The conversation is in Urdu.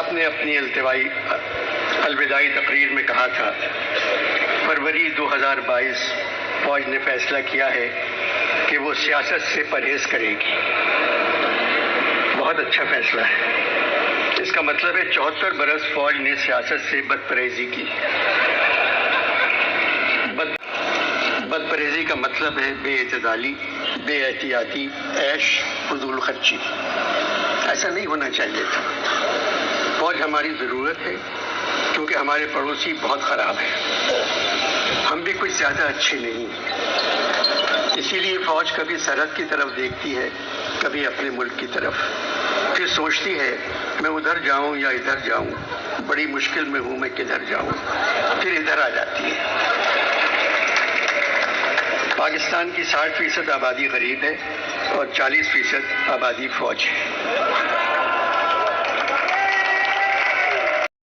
آپ نے اپنی الوداعی تقریر میں کہا تھا فروری 2022 فوج نے فیصلہ کیا ہے کہ وہ سیاست سے پرہیز کرے گی۔ بہت اچھا فیصلہ ہے۔ اس کا مطلب ہے 74 برس فوج نے سیاست سے بدپرہیزی کی۔ بدپرہیزی کا مطلب ہے بے اعتدالی، بے احتیاطی، عیش، فضول خرچی۔ ایسا نہیں ہونا چاہیے تھا۔ فوج ہماری ضرورت ہے کیونکہ ہمارے پڑوسی بہت خراب ہیں، ہم بھی کچھ زیادہ اچھے نہیں۔ اسی لیے فوج کبھی سرحد کی طرف دیکھتی ہے، کبھی اپنے ملک کی طرف، پھر سوچتی ہے میں ادھر جاؤں یا ادھر جاؤں، بڑی مشکل میں ہوں، میں کدھر جاؤں، پھر ادھر آ جاتی ہے۔ پاکستان کی 60% آبادی غریب ہے اور 40% آبادی فوج ہے۔